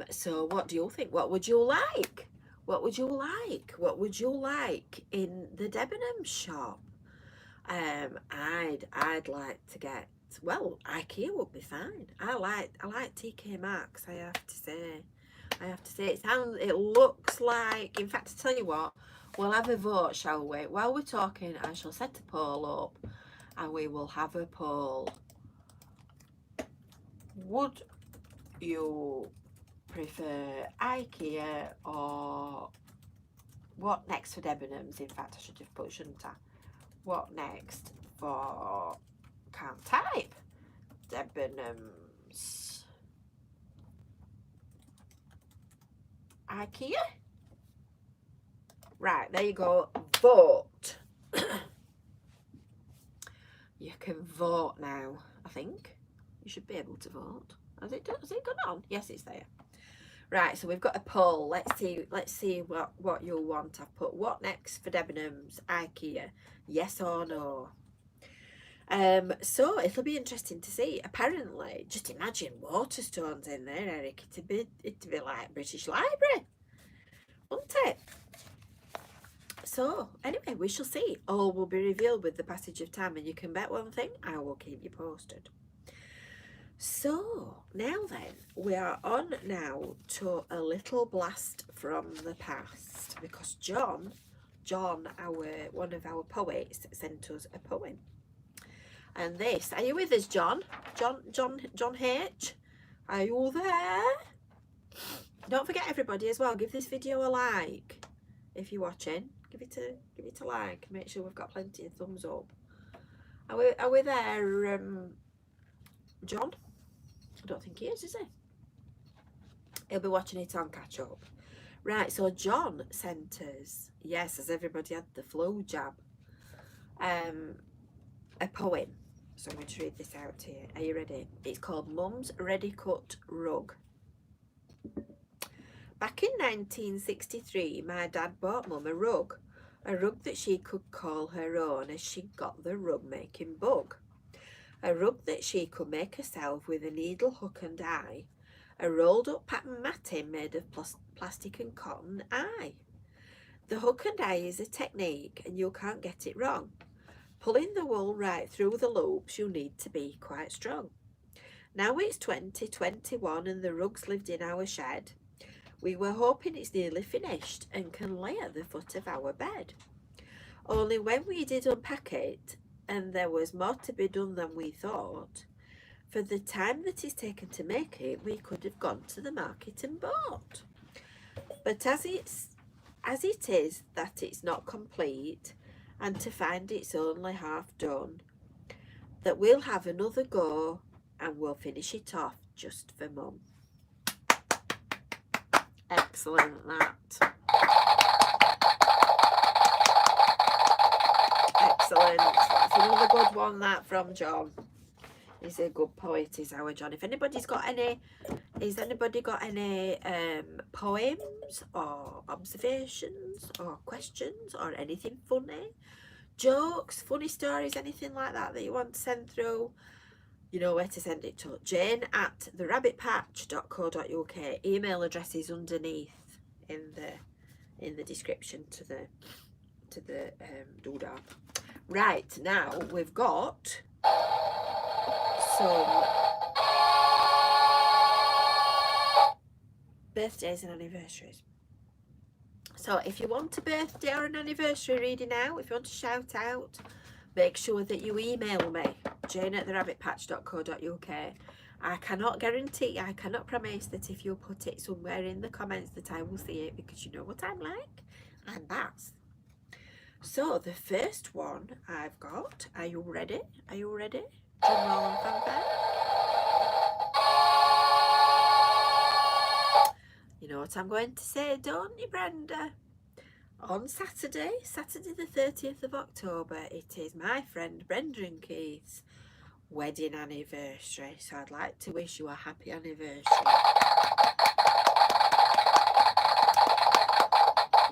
So what do you think? What would you like? What would you like? What would you like in the Debenham shop? I'd like to get, well, IKEA would be fine. I like TK Maxx, I have to say. It looks like, in fact, to tell you what, we'll have a vote, shall we? While we're talking, I shall set a poll up and we will have a poll. Would you prefer IKEA or What next for Debenhams? In fact, I should have put, shouldn't I? What next for, can't type, Debenhams, IKEA? Right, there you go. Vote. You can vote now, I think. You should be able to vote. Has it gone on? Yes, it's there. Right, so we've got a poll. Let's see what you'll want. I've put what next for Debenhams, IKEA, yes or no. So it'll be interesting to see. Apparently, just imagine Waterstones in there, Eric. It'd be like British Library, wouldn't it? So anyway, we shall see. All will be revealed with the passage of time, and you can bet one thing, I will keep you posted. So now then, we are on now to a little blast from the past, because John, one of our poets, sent us a poem. And this, are you with us, John? John H? Are you there? Don't forget, everybody, as well, give this video a like if you're watching. Give it a like. Make sure we've got plenty of thumbs up. Are we there, John? I don't think he is he? He'll be watching it on catch up. Right, so John sent us, yes, as everybody had the flu jab, a poem. So I'm going to read this out here. Are you ready? It's called Mum's Ready Cut Rug. Back in 1963, my dad bought Mum a rug that she could call her own, as she got the rug making bug. A rug that she could make herself with a needle, hook and eye. A rolled up pattern matting made of plastic and cotton, aye. The hook and eye is a technique and you can't get it wrong. Pulling the wool right through the loops, you need to be quite strong. Now it's 2021 and the rug's lived in our shed. We were hoping it's nearly finished and can lay at the foot of our bed. Only when we did unpack it, and there was more to be done than we thought, for the time that it's taken to make it, we could have gone to the market and bought. But as it is that it's not complete, and to find it's only half done, that we'll have another go and we'll finish it off just for Mum. Excellent, that. Excellent. That's another good one, that, from John. He's a good poet, is our John. If anybody's got any, has anybody got any poems or observations or questions or anything funny, jokes, funny stories, anything like that that you want to send through, you know where to send it to. Jane@therabbitpatch.co.uk. Email address is underneath in the description to the doodad. Right, now we've got some birthdays and anniversaries. So if you want a birthday or an anniversary reading out, if you want to shout out, make sure that you email me, jane@therabbitpatch.co.uk. I cannot guarantee, I cannot promise that if you put it somewhere in the comments that I will see it, because you know what I'm like, I'm Baz. So the first one I've got, are you ready? Are you ready? Drum roll and fanfare. You know what I'm going to say, don't you, Brenda? On Saturday the 30th of October, it is my friend Brenda and Keith's wedding anniversary. So I'd like to wish you a happy anniversary.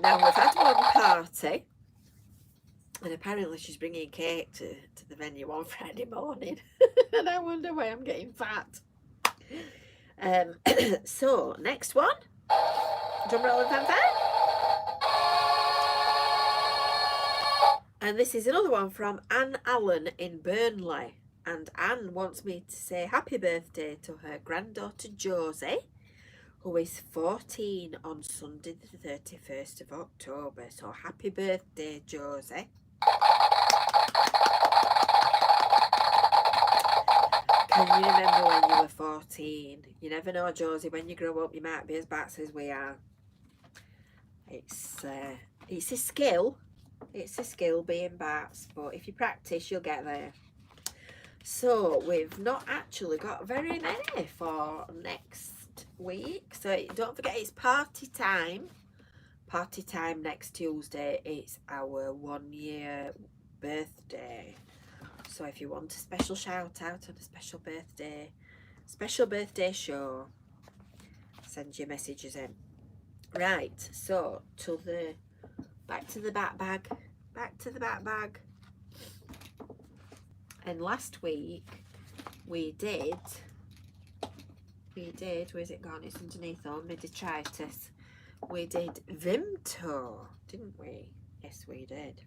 Now we've had one party, and apparently she's bringing cake to the venue on Friday morning. And I wonder why I'm getting fat. So next one, drum roll and fanfare. And this is another one from Anne Allen in Burnley. And Anne wants me to say happy birthday to her granddaughter Josie, who is 14 on Sunday the 31st of October. So happy birthday, Josie. Can you remember when you were 14? You never know, Josie, when you grow up you might be as bats as we are. It's It's a skill. It's a skill being bats, but if you practice, you'll get there. So we've not actually got very many for next week. So don't forget, it's party time. Party time next Tuesday. It's our 1-year birthday. So if you want a special shout out on a special birthday show, send your messages in. Right, so back to the bat bag. And last week we did, where's it gone? It's underneath on my detritus. We did Vimto, didn't we? Yes, we did.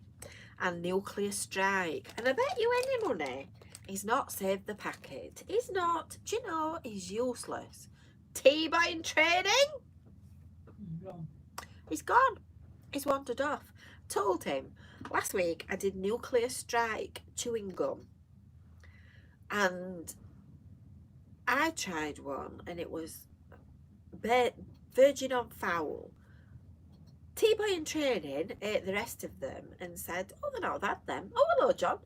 And Nuclear Strike. And I bet you any money he's not saved the packet. He's not. Do you know, he's useless. T-boy in training? Gone. He's gone. He's wandered off. Told him last week I did Nuclear Strike chewing gum. And I tried one and it was virgin on foul. T-boy in training ate the rest of them and said, oh, they're not bad then. Oh, hello, John.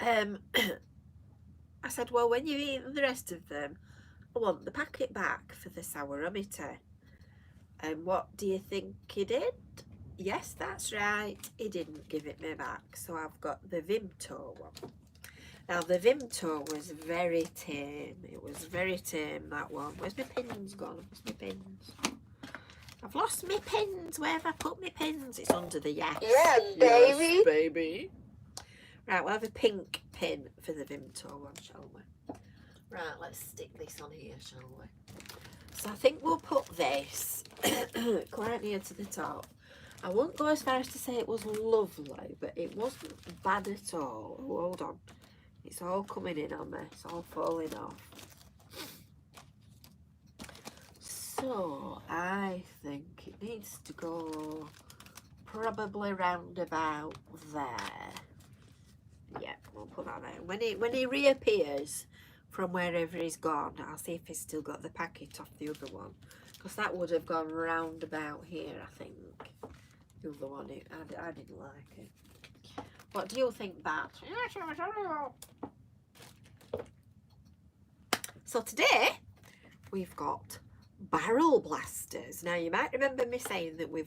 I said, well, when you've eaten the rest of them, I want the packet back for the sourometer. And what do you think he did? Yes, that's right. He didn't give it me back. So I've got the Vimto one. Now, the Vimto was very tame. It was very tame, that one. Where's my pins gone? Where's my pins? I've lost my pins. Where have I put my pins? It's under the yes. Yeah, baby. Yes, baby. Right, we'll have a pink pin for the Vimto one, shall we? Right, let's stick this on here, shall we? So I think we'll put this quite near to the top. I won't go as far as to say it was lovely, but it wasn't bad at all. Oh, hold on. It's all coming in on me. It's all falling off. So I think it needs to go probably round about there. Yeah, we'll put that there. When he reappears from wherever he's gone, I'll see if he's still got the packet off the other one, because that would have gone round about here, I think. The other one, I didn't like it. What do you think, Bat? So today we've got barrel blasters. Now you might remember me saying that we're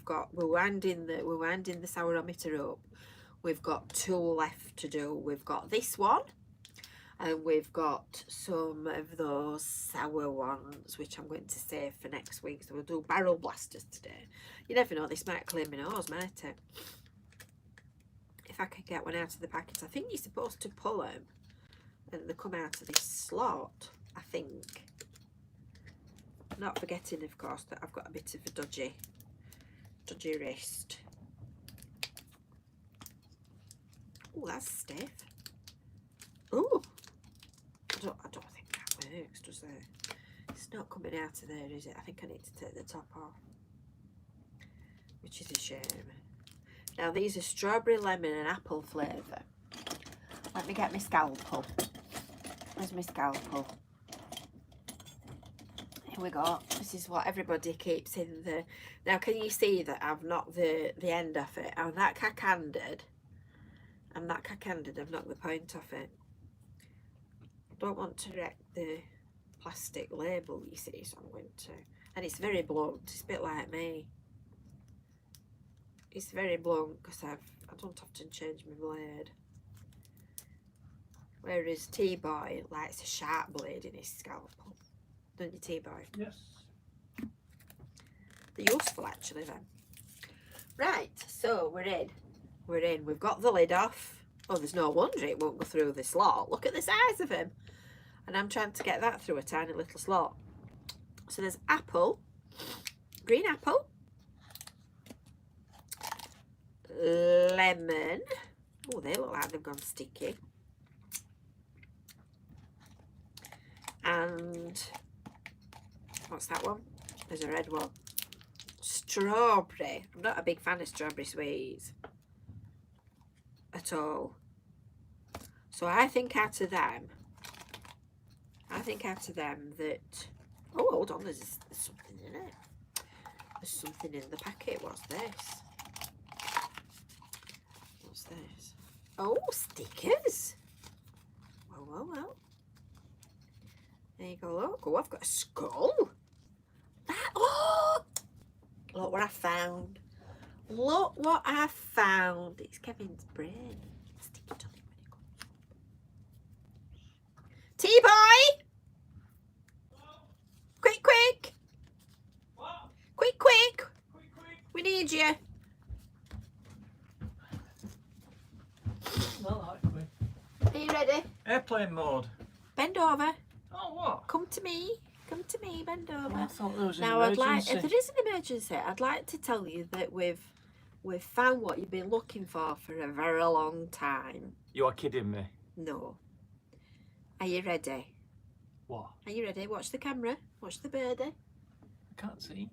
winding the sourometer up. We've got 2 left to do. We've got this one, and we've got some of those sour ones, which I'm going to save for next week. So we'll do barrel blasters today. You never know, this might clear my nose, might it? If I can get one out of the packet. I think you're supposed to pull them and they come out of this slot, I think. Not forgetting, of course, that I've got a bit of a dodgy wrist. Oh, that's stiff. Oh, I don't think that works, does it? It's not coming out of there, is it? I think I need to take the top off, which is a shame. Now these are strawberry, lemon and apple flavour. Let me get my scalpel. Where's my scalpel? Here we go. This is what everybody keeps in the... Now can you see that I've knocked the end off it? I'm that cack-handed. I've knocked the point off it. I don't want to wreck the plastic label, you see, so I'm going to... And it's very blunt. It's a bit like me. It's very blunt because I don't often change my blade. Whereas T-Boy likes a sharp blade in his scalpel. Don't you, T-Boy? Yes. They're useful actually then. Right, so we're in. We've got the lid off. Oh, there's no wonder it won't go through the slot. Look at the size of him. And I'm trying to get that through a tiny little slot. So there's apple, green apple, lemon. Oh, they look like they've gone sticky. And what's that one? There's a red one. Strawberry. I'm not a big fan of strawberry sweets at all. So I think out of them that... Oh, hold on, there's something in it. There's something in the packet. What's this? What's this? Oh, stickers. Well, well, well. There you go, look. Oh, I've got a skull. Oh! Look what I found. Look what I found. It's Kevin's brain. Stick it on him when he comes. T-boy! Quick, quick! What? Quick, quick! Quick, quick. We need you. Not that quick. Are you ready? Airplane mode. Bend over. Oh, what? Come to me. Come to me. Bend over. I thought there was an Now, emergency. if there is an emergency, I'd like to tell you that we've found what you've been looking for a very long time. You are kidding me. No. Are you ready? What? Are you ready? Watch the camera. Watch the birdie. I can't see.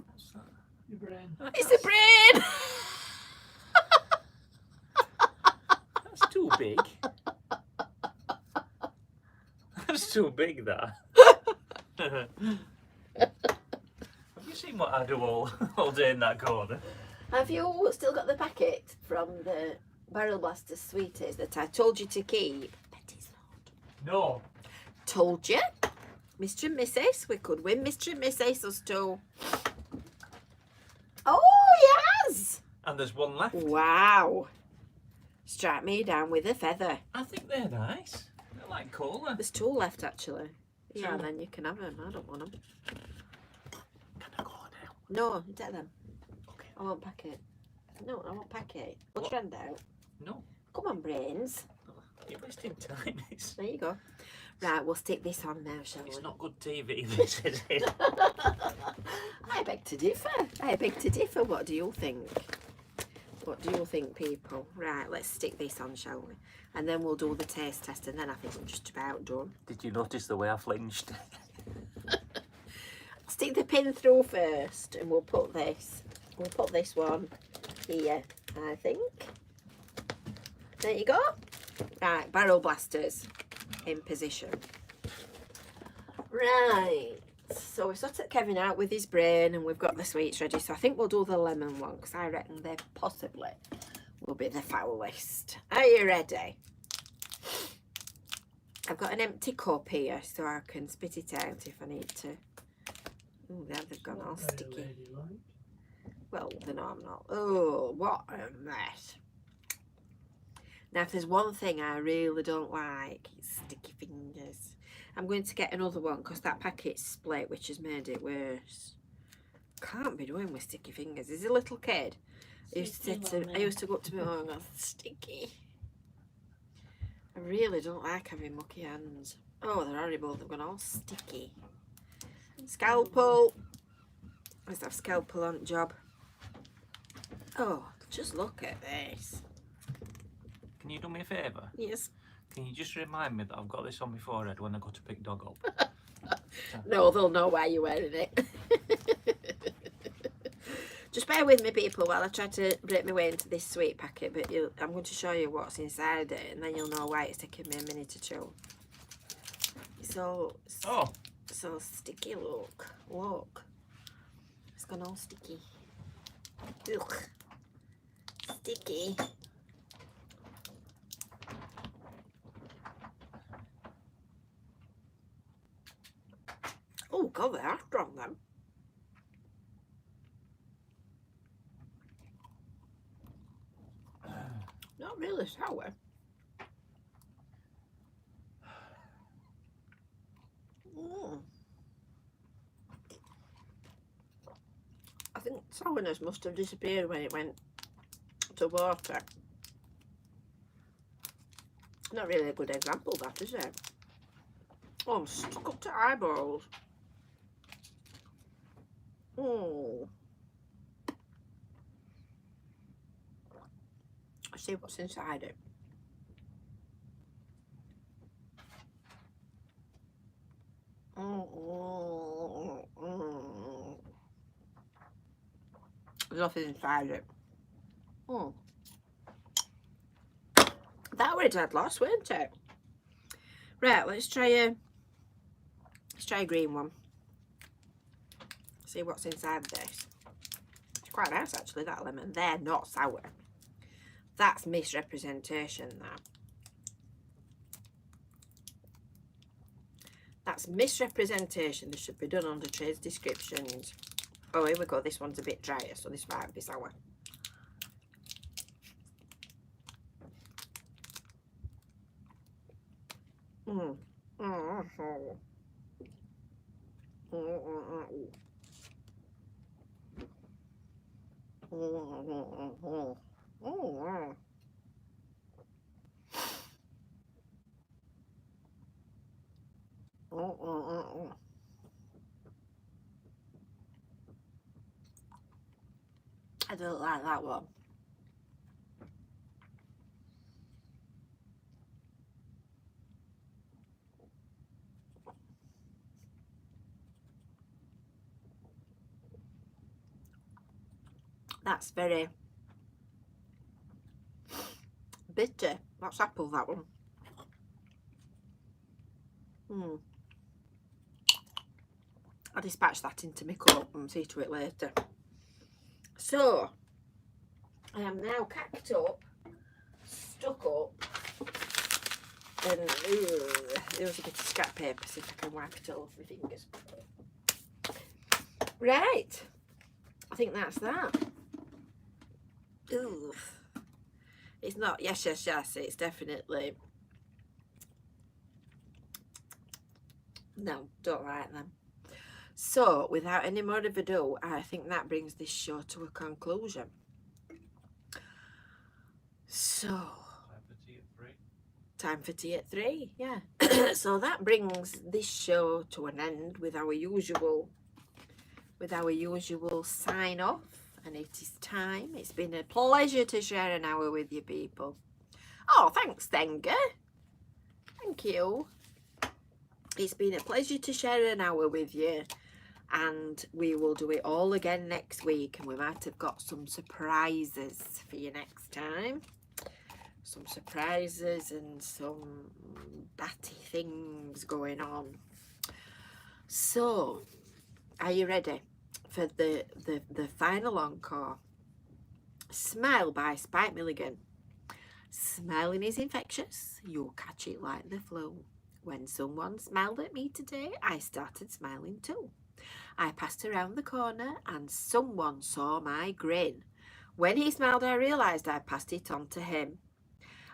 What's that? Your brain. It's the brain! That's too big. That's too big, that. Have you seen what I do all day in that corner? Have you still got the packet from the Barrel Blaster Sweeties that I told you to keep? Bet it's not. No. Told you. Mr. and Mrs. We could win Mr. and Mrs. us two. Oh, yes! And there's one left. Wow. Strike me down with a feather. I think they're nice. They're like cola. There's two left, actually. Yeah, Two? and then you can have them. I don't want them. Can I go now? No, take them. Okay. I won't pack it. No, I won't pack it. Put What? your hand out. No. Come on, brains. You're wasting time. There you go. Right, we'll stick this on now, shall It's we? not good TV, this is it? I beg to differ. I beg to differ. What do you think? What do you think, people? Right, let's stick this on, shall we? And then we'll do the taste test, and then I think we're just about done. Did you notice the way I flinched? Stick the pin through first, and we'll put this. We'll put this one here, I think. There you go. Right, barrel blasters in position. Right. So we sorted Kevin out with his brain, and we've got the sweets ready. So I think we'll do the lemon one, because I reckon they possibly will be the foulest. Are you ready? I've got an empty cup here, so I can spit it out if I need to. Oh, there they've gone all Not very sticky. ladylike. Well, then I'm not. Oh, what a mess. Now, if there's one thing I really don't like, it's sticky fingers. I'm going to get another one because that packet's split, which has made it worse. Can't be doing with sticky fingers. As a little kid, I used to go up to my mum and go, sticky. I really don't like having mucky hands. Oh, they're horrible. They've gone all sticky. Scalpel. Let's have scalpel on job. Oh, just look at this. Can you do me a favour? Yes. Can you just remind me that I've got this on my forehead when I go to pick dog up? No, they'll know why you're wearing it. Just bear with me, people, while I try to break my way into this sweet packet. But I'm going to show you what's inside it, and then you'll know why it's taking me a minute to chew. So sticky. Look. It's gone all sticky. Ugh. Sticky. Oh God, they are strong then. Not really sour. I think sourness must have disappeared when it went to water. Not really a good example, that is it? Oh, I'm stuck up to eyeballs. Oh. Let's see what's inside it. There's nothing inside it. Oh. That was dead lost, weren't it? Right, let's try a green one. See what's inside this. It's quite nice actually, that lemon. They're not sour. That's misrepresentation, that. That's misrepresentation. This should be done under trade descriptions. Oh, here we go. This one's a bit drier, so this might be sour. Mm. Mm. Mm. I don't like that one. That's very bitter. That's apple, that one. I'll dispatch that into my cup and see to it later. So, I am now cacked up, stuck up, and there's a bit of scrap paper, see if I can wipe it all off my fingers. Right, I think that's that. Ooh. It's not, yes, it's definitely, no, don't like them. So, without any more of ado, I think that brings this show to a conclusion. So, time for tea at 3, yeah. So that brings this show to an end with our usual sign off, and it is time. It's been a pleasure to share an hour with you people. Oh, thanks, Denga. Thank you. It's been a pleasure to share an hour with you, and we will do it all again next week, and we might have got some surprises for you next time. Some surprises and some batty things going on. So, are you ready for the final encore? Smile by Spike Milligan. Smiling is infectious. You'll catch it like the flu. When someone smiled at me today, I started smiling too. I passed around the corner and someone saw my grin. When he smiled, I realised I passed it on to him.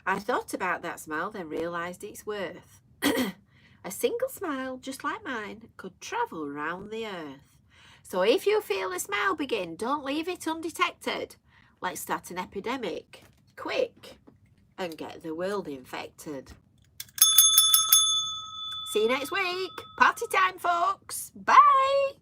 I thought about that smile, then realised its worth. A single smile, just like mine, could travel round the earth. So if you feel a smile begin, don't leave it undetected. Let's start an epidemic, quick, and get the world infected. See you next week. Party time, folks. Bye.